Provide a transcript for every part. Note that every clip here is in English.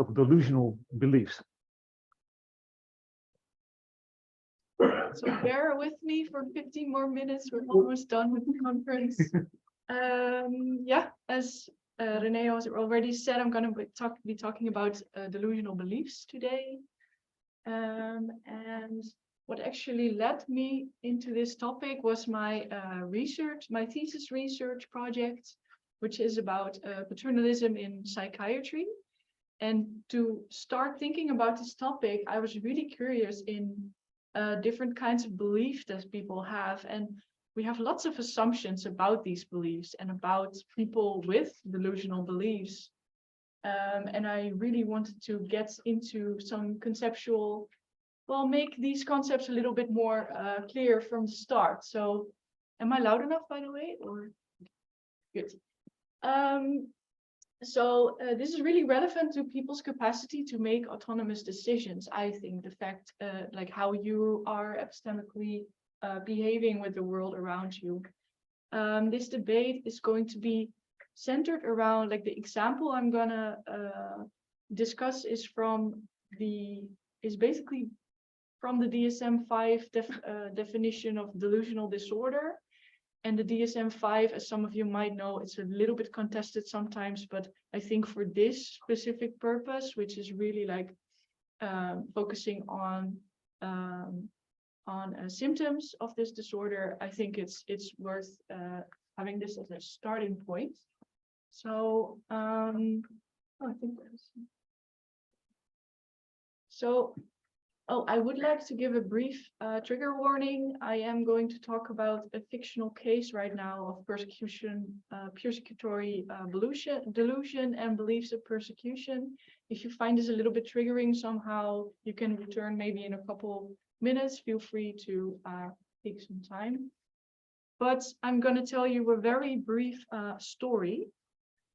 of delusional beliefs. So bear with me for 15 more minutes. We're almost done with the conference. Yeah, as Renee has already said, I'm going to be talking about delusional beliefs today. And what actually led me into this topic was my my thesis research project, which is about paternalism in psychiatry. And to start thinking about this topic, I was really curious in different kinds of beliefs that people have. And we have lots of assumptions about these beliefs and about people with delusional beliefs. And I really wanted to get into some conceptual, well, make these concepts a little bit more clear from the start. So am I loud enough, by the way, or good? So this is really relevant to people's capacity to make autonomous decisions. I think the fact, like how you are epistemically behaving with the world around you. This debate is going to be centered around, like, the example I'm gonna discuss is basically from the DSM-5 definition of delusional disorder. And the DSM-5, as some of you might know, it's a little bit contested sometimes, but I think for this specific purpose, which is really like focusing on symptoms of this disorder, I think it's worth having this as a starting point. So, I think there's. So. Oh, I would like to give a brief trigger warning. I am going to talk about a fictional case right now of persecutory delusion and beliefs of persecution. If you find this a little bit triggering somehow, you can return maybe in a couple minutes. Feel free to take some time. But I'm going to tell you a very brief story.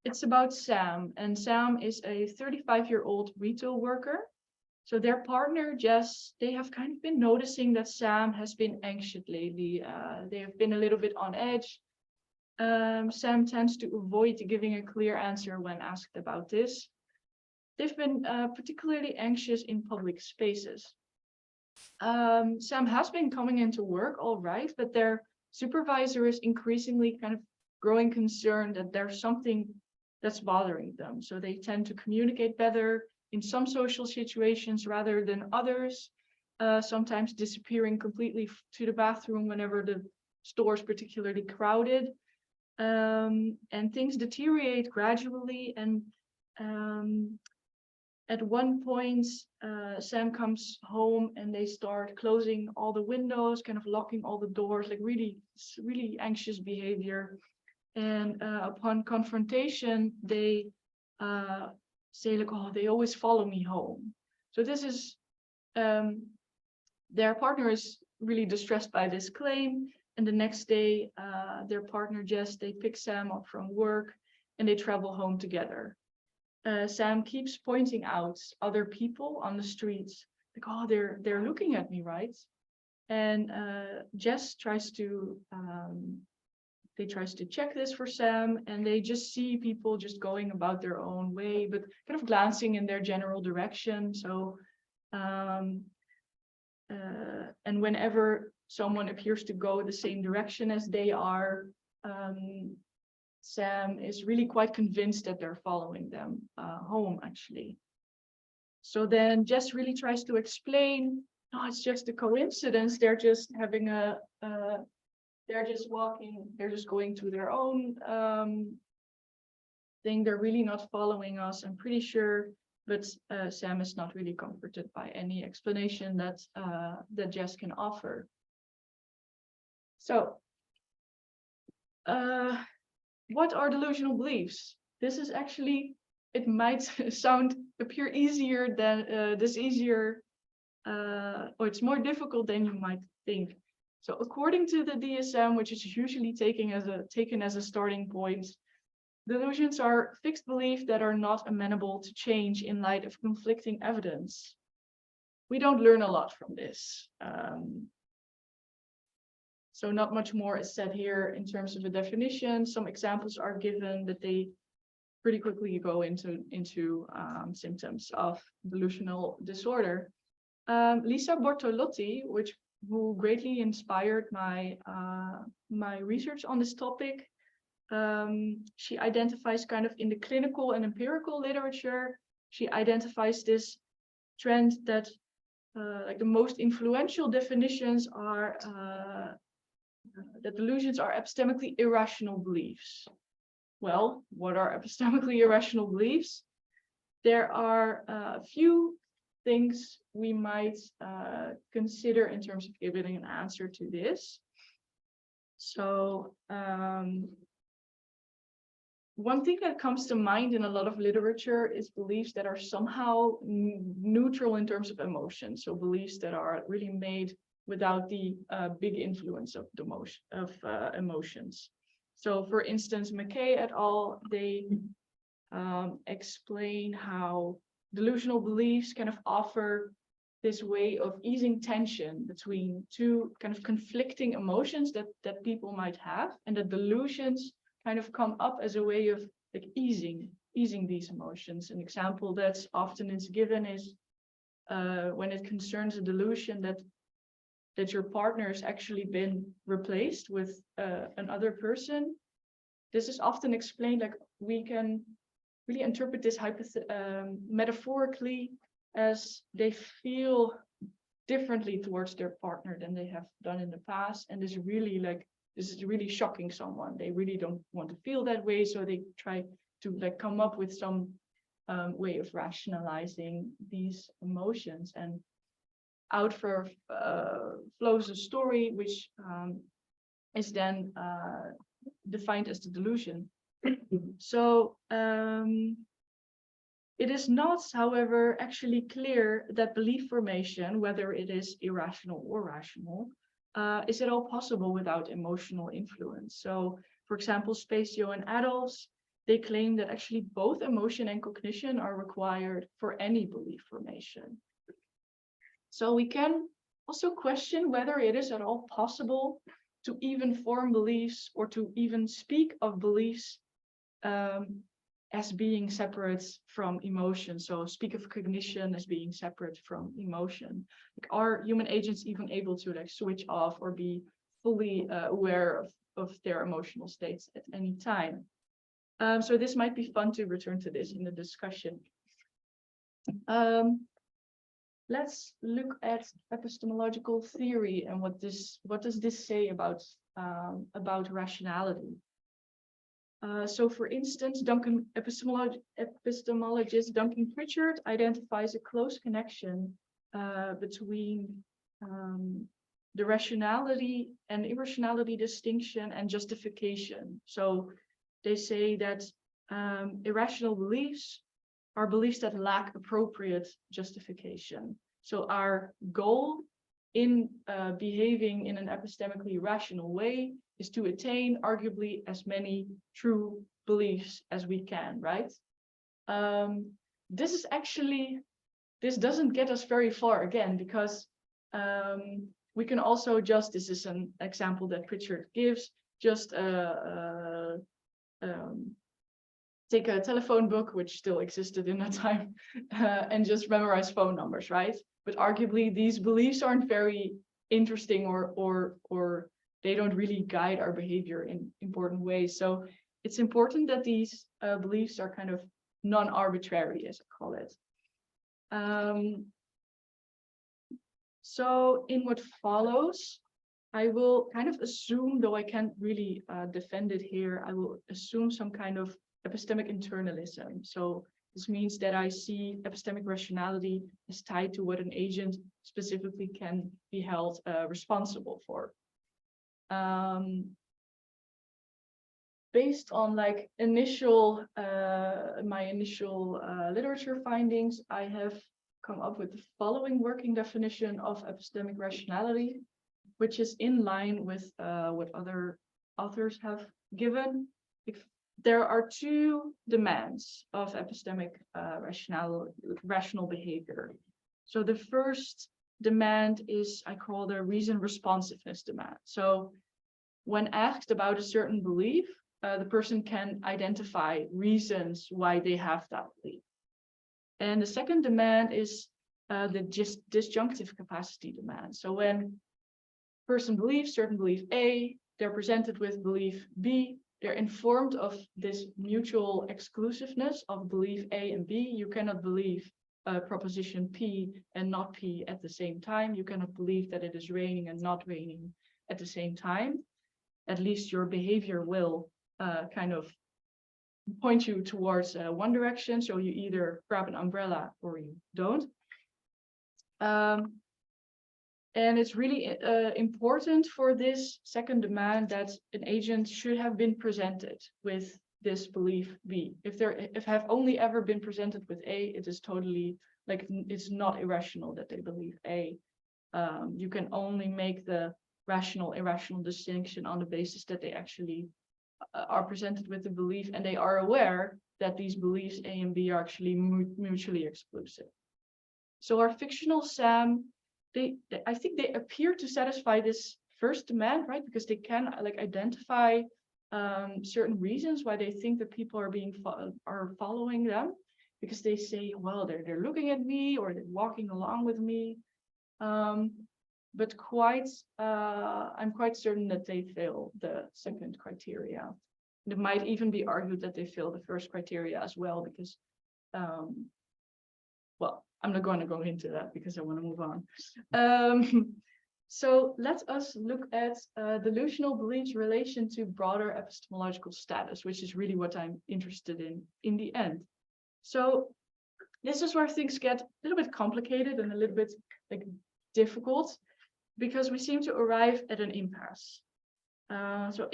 It's about Sam, and Sam is a 35-year-old retail worker. So their partner, Jess, they have kind of been noticing that Sam has been anxious lately. They have been a little bit on edge. Sam tends to avoid giving a clear answer when asked about this. They've been particularly anxious in public spaces. Sam has been coming into work all right, but their supervisor is increasingly kind of growing concerned that there's something that's bothering them. So they tend to communicate better in some social situations rather than others, sometimes disappearing completely to the bathroom whenever the store is particularly crowded. And things deteriorate gradually. And at one point, Sam comes home and they start closing all the windows, kind of locking all the doors, like really anxious behavior. And upon confrontation, they say, like, oh, they always follow me home. So this is, their partner is really distressed by this claim. And the next day, their partner, Jess, they pick Sam up from work and they travel home together. Sam keeps pointing out other people on the streets, like, oh, they're looking at me, right? And Jess tries to check this for Sam, and they just see people just going about their own way, but kind of glancing in their general direction. So, and whenever someone appears to go the same direction as they are, Sam is really quite convinced that they're following them home, actually. So then Jess really tries to explain, no, it's just a coincidence. They're just having they're just walking, they're just going to their own thing. They're really not following us, I'm pretty sure. But Sam is not really comforted by any explanation that Jess can offer. So, what are delusional beliefs? This is actually, it might appear easier than or it's more difficult than you might think. So according to the DSM, which is usually taken as a starting point, delusions are fixed beliefs that are not amenable to change in light of conflicting evidence. We don't learn a lot from this. So not much more is said here in terms of a definition. Some examples are given that they pretty quickly go into symptoms of delusional disorder. Lisa Bortolotti, who greatly inspired my my research on this topic, she identifies kind of in the clinical and empirical literature, she identifies this trend that like the most influential definitions are that delusions are epistemically irrational beliefs. Well, what are epistemically irrational beliefs? There are a few things we might consider in terms of giving an answer to this. So one thing that comes to mind in a lot of literature is beliefs that are somehow neutral in terms of emotion. So beliefs that are really made without the big influence of the emotions. So for instance, McKay et al., they explain how delusional beliefs kind of offer this way of easing tension between two kind of conflicting emotions that people might have, and that delusions kind of come up as a way of like easing these emotions. An example that's often is given is when it concerns a delusion that your partner has actually been replaced with another person. This is often explained like we can really interpret this metaphorically as they feel differently towards their partner than they have done in the past, and this is really shocking someone. They really don't want to feel that way, so they try to like come up with some way of rationalizing these emotions, and out flows a story which is then defined as the delusion. So it is not, however, actually clear that belief formation, whether it is irrational or rational, is at all possible without emotional influence. So, for example, Spacio and Adolphs, they claim that actually both emotion and cognition are required for any belief formation. So we can also question whether it is at all possible to even form beliefs or to even speak of beliefs as being separate from emotion. So speak of cognition as being separate from emotion. Like, are human agents even able to like switch off or be fully aware of their emotional states at any time? So this might be fun to return to this in the discussion. Let's look at epistemological theory and what does this say about rationality. So for instance, epistemologist Duncan Pritchard identifies a close connection between the rationality and irrationality distinction and justification. So they say that irrational beliefs are beliefs that lack appropriate justification. So our goal in behaving in an epistemically rational way is to attain arguably as many true beliefs as we can, right? This doesn't get us very far again, because we can also just, this is an example that Pritchard gives, just take a telephone book, which still existed in that time, and just memorize phone numbers, right? But arguably these beliefs aren't very interesting or they don't really guide our behavior in important ways. So it's important that these beliefs are kind of non-arbitrary, as I call it. So in what follows, I will kind of assume, though I can't really defend it here, I will assume some kind of epistemic internalism. So this means that I see epistemic rationality as tied to what an agent specifically can be held responsible for. Based on like my initial literature findings, I have come up with the following working definition of epistemic rationality, which is in line with what other authors have given. There are two demands of epistemic rational behavior. So the first demand is, I call the reason responsiveness demand. So when asked about a certain belief, the person can identify reasons why they have that belief. And the second demand is the disjunctive capacity demand. So when a person believes certain belief A, they're presented with belief B, they're informed of this mutual exclusiveness of belief A and B. You cannot believe proposition P and not P at the same time. You cannot believe that it is raining and not raining at the same time. At least your behavior will kind of point you towards one direction. So you either grab an umbrella or you don't. And it's really important for this second demand that an agent should have been presented with this belief B. If have only ever been presented with A, it is totally like it's not irrational that they believe A. You can only make the rational irrational distinction on the basis that they actually are presented with the belief and they are aware that these beliefs A and B are actually mutually exclusive. So our fictional SAM, I think they appear to satisfy this first demand, right? Because they can like identify certain reasons why they think that people are following them, because they say, well, they're looking at me or they're walking along with me. But I'm quite certain that they fail the second criteria. And it might even be argued that they fail the first criteria as well, because, well, I'm not going to go into that because I want to move on. So let us look at delusional beliefs' relation to broader epistemological status, which is really what I'm interested in the end. So this is where things get a little bit complicated and a little bit like difficult, because we seem to arrive at an impasse. So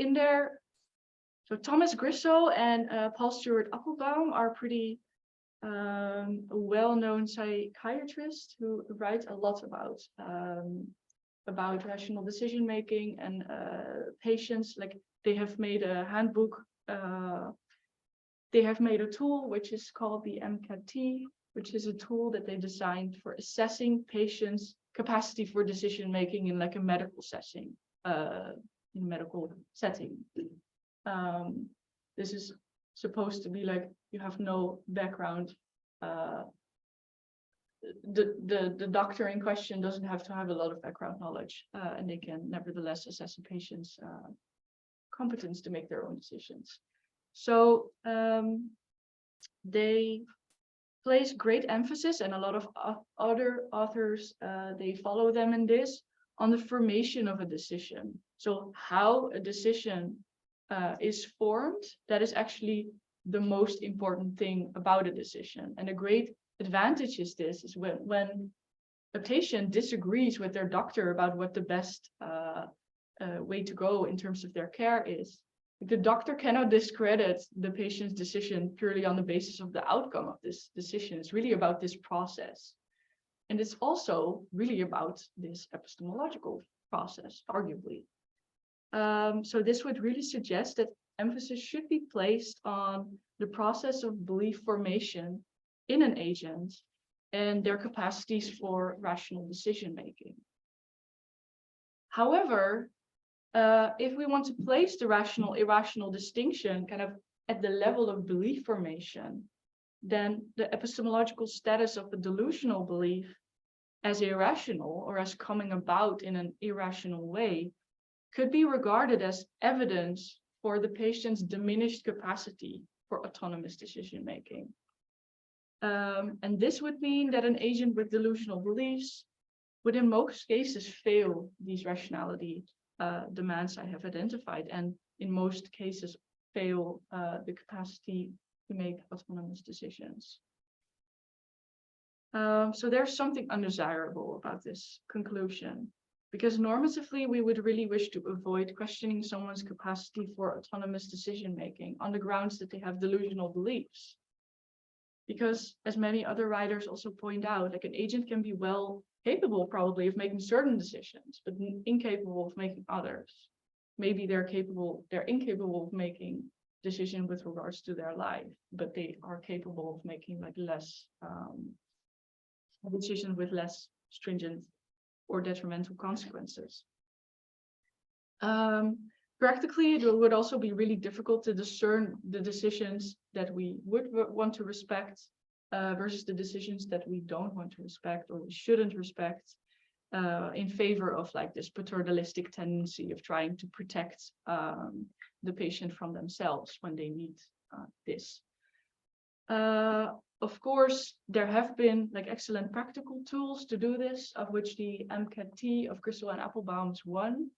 Thomas Grissow and Paul Stewart Applebaum are pretty well-known psychiatrists who write a lot about rational decision making and patients. Like they have made a handbook. They have made a tool which is called the MCAT, which is a tool that they designed for assessing patients' capacity for decision making in like a medical setting. This is supposed to be like you have no background. The doctor in question doesn't have to have a lot of background knowledge, and they can nevertheless assess a patient's competence to make their own decisions. So they place great emphasis, and a lot of other authors, they follow them in this, on the formation of a decision. So how a decision is formed, that is actually the most important thing about a decision. And a great advantage is when a patient disagrees with their doctor about what the best way to go in terms of their care is. The doctor cannot discredit the patient's decision purely on the basis of the outcome of this decision. It's really about this process. And it's also really about this epistemological process, arguably. So this would really suggest that emphasis should be placed on the process of belief formation in an agent and their capacities for rational decision making. However, if we want to place the rational irrational distinction kind of at the level of belief formation, then the epistemological status of a delusional belief as irrational or as coming about in an irrational way could be regarded as evidence for the patient's diminished capacity for autonomous decision making. And this would mean that an agent with delusional beliefs would in most cases fail these rationality demands I have identified, and in most cases fail the capacity to make autonomous decisions. So there's something undesirable about this conclusion, because normatively we would really wish to avoid questioning someone's capacity for autonomous decision making on the grounds that they have delusional beliefs. Because as many other writers also point out, like an agent can be well capable probably of making certain decisions, but incapable of making others. Maybe they're incapable of making decisions with regards to their life, but they are capable of making like less decisions with less stringent or detrimental consequences. Practically, it would also be really difficult to discern the decisions that we would want to respect versus the decisions that we don't want to respect or we shouldn't respect in favor of like this paternalistic tendency of trying to protect the patient from themselves when they need this. Of course, there have been like excellent practical tools to do this, of which the MCAT of Crystal and Applebaum is one.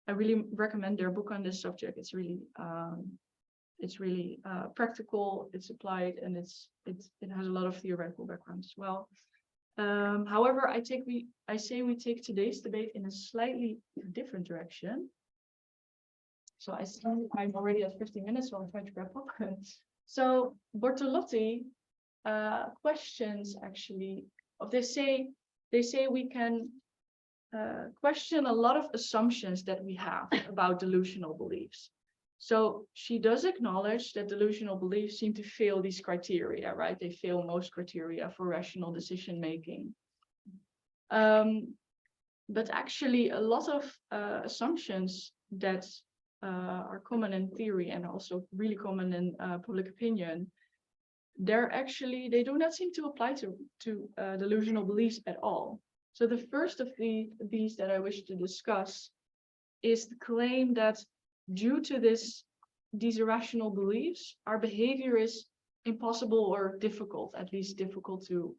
I really recommend their book on this subject. It's really practical, it's applied, and it has a lot of theoretical background as well. However, I say we take today's debate in a slightly different direction. So I see I'm already at 15 minutes, so I'll try to wrap up. So Bortolotti questions actually, they say we can question a lot of assumptions that we have about delusional beliefs. So she does acknowledge that delusional beliefs seem to fail these criteria, right? They fail most criteria for rational decision making. But actually, a lot of assumptions that are common in theory and also really common in public opinion, they do not seem to apply to delusional beliefs at all. So the first of these that I wish to discuss is the claim that due to these irrational beliefs, our behavior is impossible or difficult, at least difficult to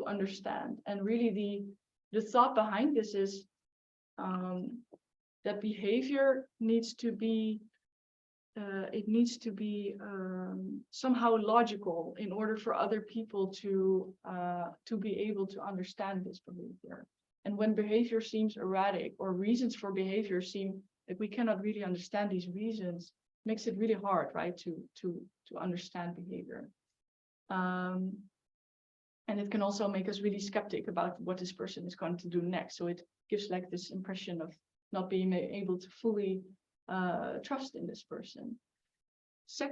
understand. And really the thought behind this is that behavior needs to be somehow logical in order for other people to be able to understand this behavior. And when behavior seems erratic or reasons for behavior seem like we cannot really understand these reasons, makes it really hard, right, to understand behavior. And it can also make us really skeptic about what this person is going to do next. So it gives like this impression of not being able to fully trust in this person.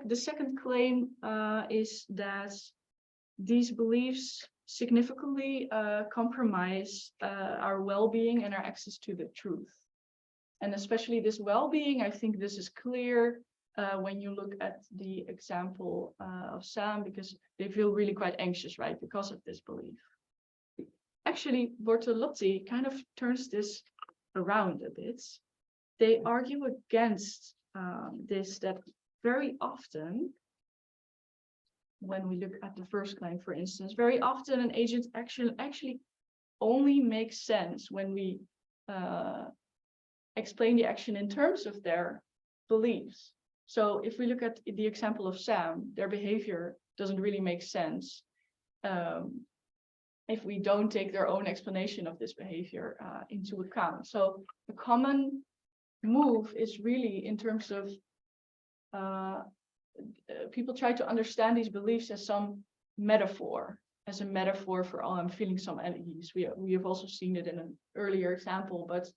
The second claim is that these beliefs significantly compromise our well-being and our access to the truth. And especially this well-being, I think this is clear when you look at the example of Sam, because they feel really quite anxious, right, because of this belief. Actually, Bortolotti kind of turns this around a bit. They argue against this, that very often, when we look at the first claim, for instance, very often an agent's action actually only makes sense when we explain the action in terms of their beliefs. So if we look at the example of Sam, their behavior doesn't really make sense if we don't take their own explanation of this behavior into account. So the common move is really in terms of people try to understand these beliefs as some metaphor, as a metaphor for, oh, I'm feeling some unease. We have also seen it in an earlier example, but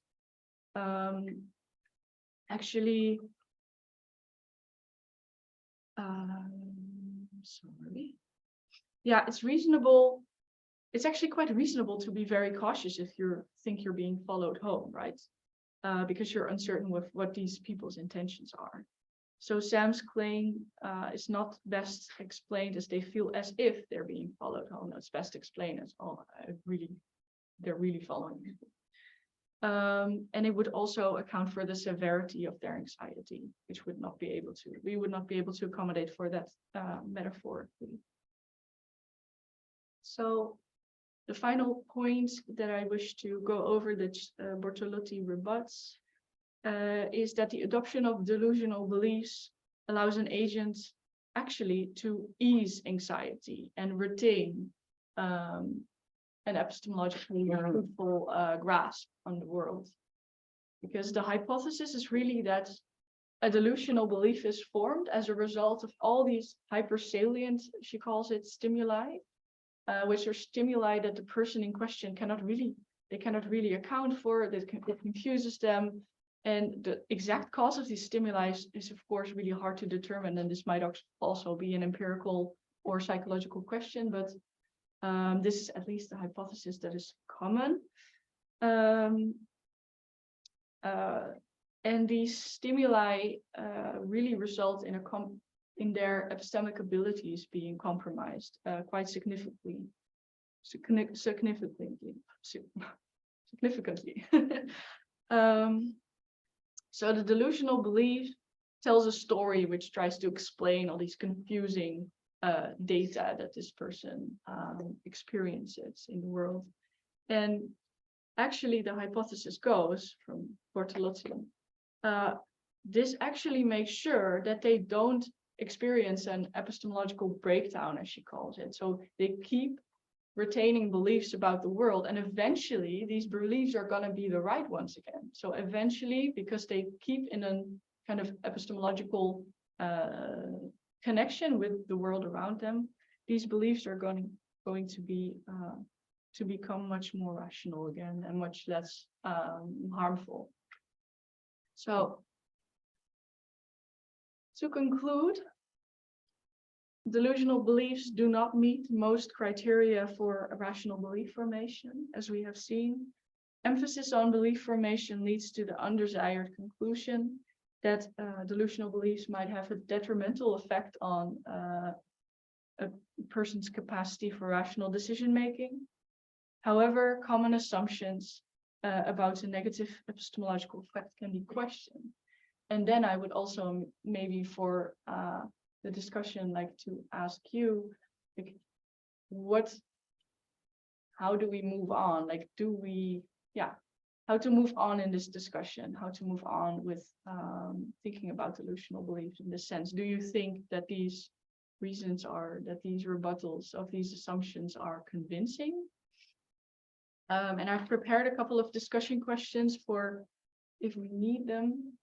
actually, sorry. Yeah, it's reasonable. It's actually quite reasonable to be very cautious if you think you're being followed home, right? Because you're uncertain with what these people's intentions are. So Sam's claim is not best explained as they feel as if they're being followed home. It's best explained as, oh, they're really following me. And it would also account for the severity of their anxiety, which we would not be able to accommodate for that metaphorically. So the final point that I wish to go over that Bortolotti rebuts is that the adoption of delusional beliefs allows an agent actually to ease anxiety and retain an epistemologically fruitful grasp on the world. Because the hypothesis is really that a delusional belief is formed as a result of all these hypersalient, she calls it, stimuli, which are stimuli that the person in question cannot really account for, that it confuses them. And the exact cause of these stimuli is of course really hard to determine, and this might also be an empirical or psychological question, but this is at least the hypothesis that is common. And these stimuli really result in their epistemic abilities being compromised quite significantly. So the delusional belief tells a story which tries to explain all these confusing data that this person experiences in the world. And actually, the hypothesis goes from Bortolotti, this actually makes sure that they don't experience an epistemological breakdown, as she calls it. So they keep retaining beliefs about the world, and eventually these beliefs are going to be the right ones again. So eventually, because they keep in a kind of epistemological connection with the world around them, these beliefs are going to be to become much more rational again and much less harmful. So to conclude, delusional beliefs do not meet most criteria for a rational belief formation, as we have seen. Emphasis on belief formation leads to the undesired conclusion that delusional beliefs might have a detrimental effect on a person's capacity for rational decision making. However, common assumptions about a negative epistemological effect can be questioned. And then I would also maybe for the discussion like to ask you, like, how do we move on? Like, how to move on in this discussion, how to move on with thinking about delusional beliefs in this sense. Do you think that these reasons that these rebuttals of these assumptions are convincing? And I've prepared a couple of discussion questions for if we need them,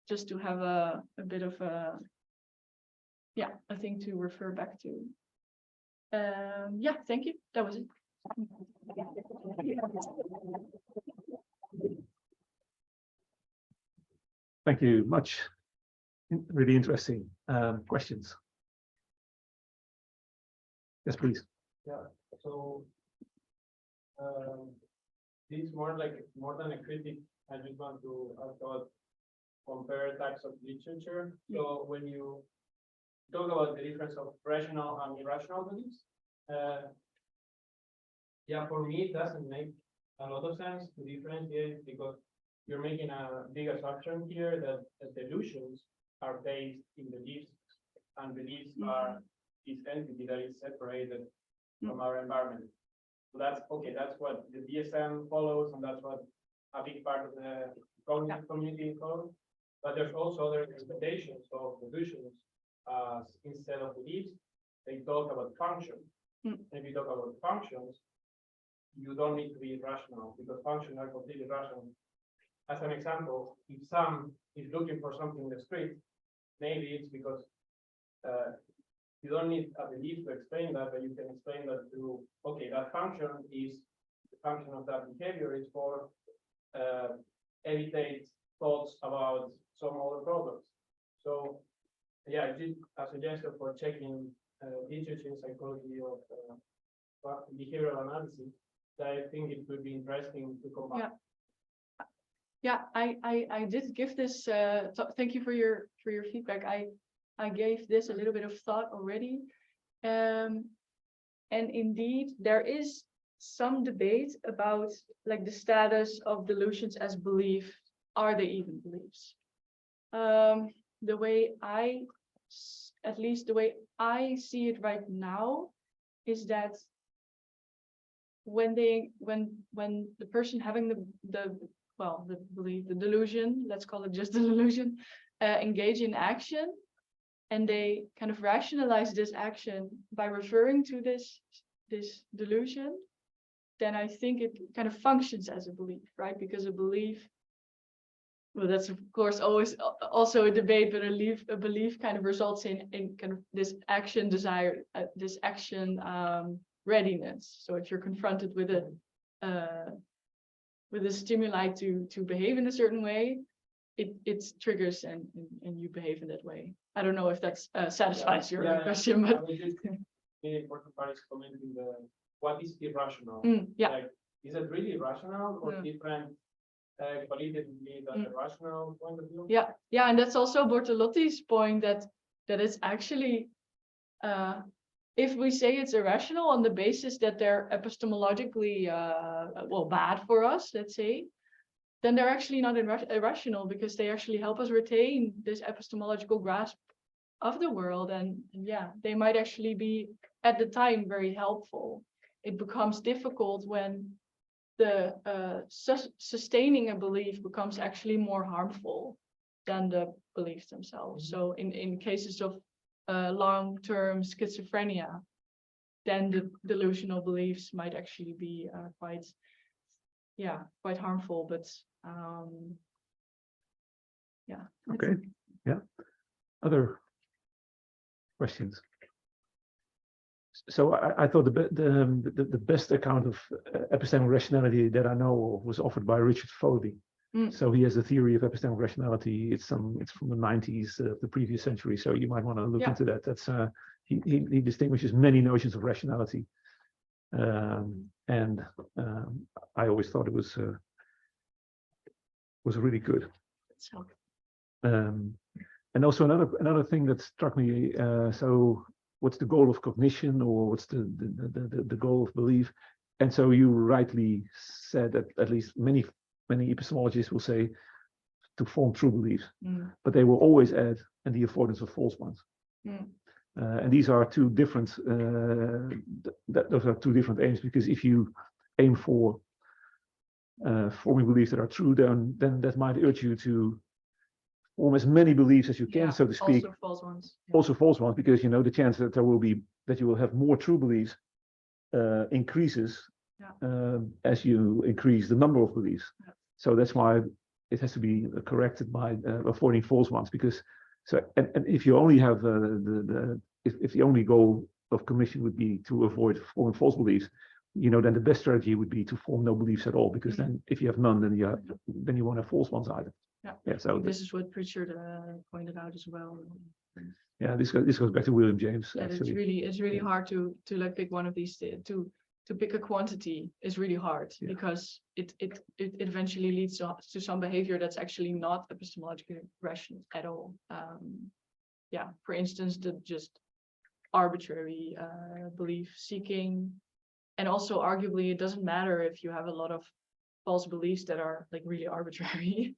just to have a bit of a thing to refer back to. Thank you. That was it. Thank you much. Really interesting questions. Yes, please. Yeah. So this is more than a critic. I just want to ask about compare types of literature. So when you talk about the difference of rational and irrational beliefs, for me it doesn't make a lot of sense to differentiate, because you're making a big assumption here that delusions are based in beliefs, and beliefs are this entity that is separated from our environment. So that's okay, that's what the DSM follows, and that's what a big part of the cognitive community follows. But there's also other interpretations of delusions. Instead of beliefs, they talk about functions. If you talk about functions, you don't need to be rational, because functions are completely rational. As an example, if Sam is looking for something in the street, maybe it's because you don't need a belief to explain that, but you can explain that through, okay, that function is the function of that behavior is for evitate thoughts about some other problems. So I did a suggestion for checking literature in psychology of behavioral analysis, that I think it would be interesting to combine. I did give this. Thank you for your feedback. I gave this a little bit of thought already, and indeed there is some debate about like the status of delusions as belief. Are they even beliefs? The way at least the way I see it right now, is that when the person having the belief, the delusion, let's call it just the delusion, engage in action, and they kind of rationalize this action by referring to this delusion, then I think it kind of functions as a belief, right? Because a belief, well, that's of course always also a debate, but a belief kind of results in kind of this action desire, this action readiness. So if you're confronted with a stimuli to behave in a certain way, it triggers and you behave in that way. I don't know if that satisfies your question, but the important part is commenting what is irrational. Like, is it really rational or different qualitatively than the rational point of view. Yeah, yeah, and that's also Bortolotti's point that it's actually, if we say it's irrational on the basis that they're epistemologically bad for us, let's say, then they're actually not irrational because they actually help us retain this epistemological grasp of the world, and yeah, they might actually be at the time very helpful. It becomes difficult when the sustaining a belief becomes actually more harmful than the beliefs themselves. So in cases of long-term schizophrenia, then the delusional beliefs might actually be quite harmful. But yeah. Okay. Yeah. Other questions? So I thought the best account of epistemic rationality that I know of was offered by Richard Foley. So he has a theory of epistemic rationality. It's from the 90s of the previous century. So you might want to look into that. That's he distinguishes many notions of rationality, and I always thought it was really good. And also another thing that struck me. So what's the goal of cognition, or what's the goal of belief? And so you rightly said that at least many epistemologists will say to form true beliefs, but they will always add and the avoidance of false ones. And these are two different. Those are two different aims, because if you aim for forming beliefs that are true, then that might urge you to form as many beliefs as you can, so to speak. Also false ones. Also false ones, because you know the chance that you will have more true beliefs increases as you increase the number of beliefs. So that's why it has to be corrected by avoiding false ones, because and if you only have if the only goal of cognition would be to avoid forming false beliefs, you know, then the best strategy would be to form no beliefs at all, because then if you have none, then you won't have false ones either. Yeah, so this is what Pritchard pointed out as well. Yeah, this goes back to William James. That Actually, it's really hard to like pick one of these to pick a quantity is really hard, because it eventually leads to some behavior that's actually not epistemologically rational at all. For instance, the just arbitrary belief seeking, and also arguably it doesn't matter if you have a lot of false beliefs that are like really arbitrary.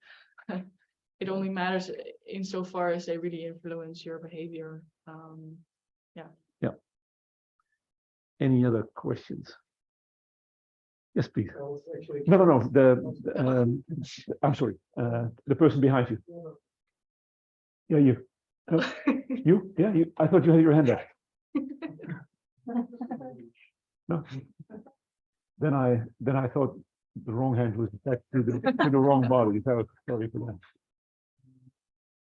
It only matters insofar as they really influence your behavior. Any other questions? Yes, please. No. I'm sorry. The person behind you. Yeah, you. You? Yeah, you. I thought you had your hand up. No. Then I thought the wrong hand was back to the wrong body. So sorry for that.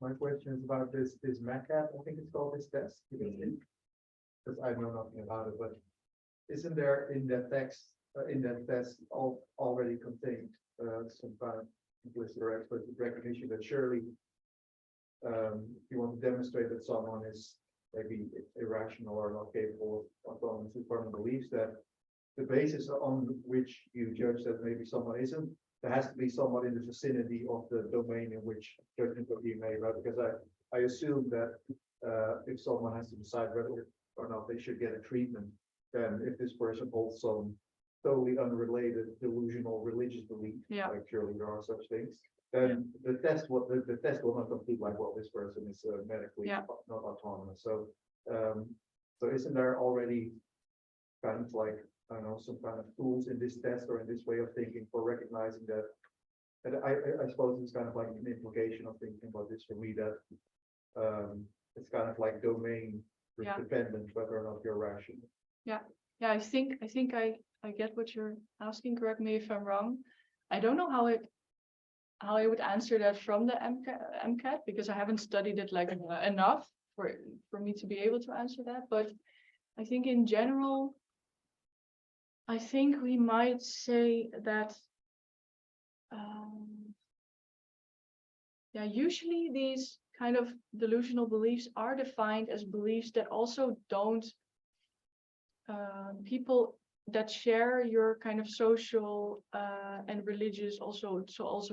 My question is about this MACAT, I think it's called, this test, because I know nothing about it, but isn't there in that test already contained some kind of implicit or explicit recognition that surely if you want to demonstrate that someone is maybe irrational or not capable of autonomously forming beliefs, that the basis on which you judge that maybe someone isn't, there has to be someone in the vicinity of the domain in which judgment are being made, right? Because I assume that if someone has to decide whether or not they should get a treatment, then if this person holds some totally unrelated delusional religious belief, like surely there are such things, then the test will not complete like, well, this person is medically not autonomous. So isn't there already kind of like, I don't know, some kind of tools in this test or in this way of thinking for recognizing that? And I suppose it's kind of like an implication of thinking about this for me, that it's kind of like domain dependent whether or not you're rational. I think I get what you're asking. Correct me if I'm wrong. I don't know how I would answer that from the MCAT, because I haven't studied it like enough for me to be able to answer that. But I think in general, I think we might say that usually these kind of delusional beliefs are defined as beliefs that also don't people that share your kind of social and religious, also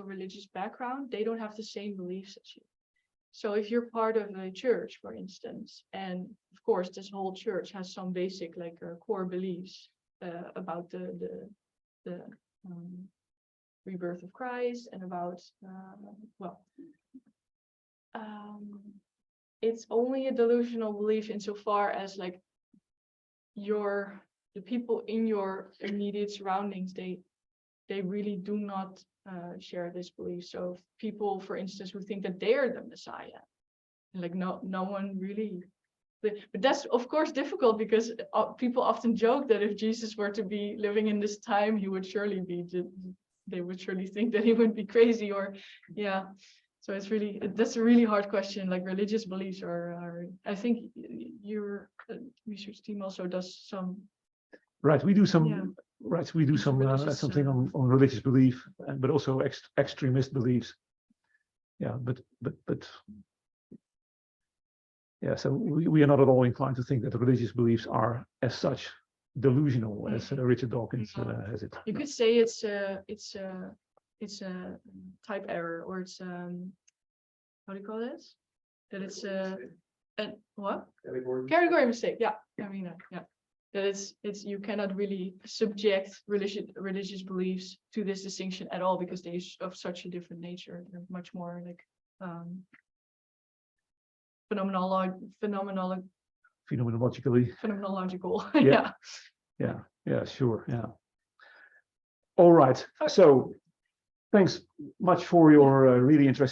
religious background, they don't have the same beliefs as you. So if you're part of a church, for instance, and of course this whole church has some basic like core beliefs about the rebirth of Christ and about it's only a delusional belief insofar as like the people in your immediate surroundings, they really do not share this belief. So people, for instance, who think that they're the Messiah, like no one really. But that's of course difficult because people often joke that if Jesus were to be living in this time, he would surely be. They would surely think that he would be crazy, or yeah. So that's a really hard question. Like religious beliefs are I think your research team also does some. Right, we do some. Yeah. Right, we do some something on religious belief, but also extremist beliefs. Yeah, but yeah. So we are not at all inclined to think that the religious beliefs are as such delusional as Richard Dawkins has it. You could say it's a type error, or it's how do you call this? That it's what? Category mistake. Yeah, I mean yeah. That it's you cannot really subject religious beliefs to this distinction at all because they're of such a different nature. They're much more like phenomenological. Yeah. Yeah, sure. Yeah. All right. So thanks much for your really interesting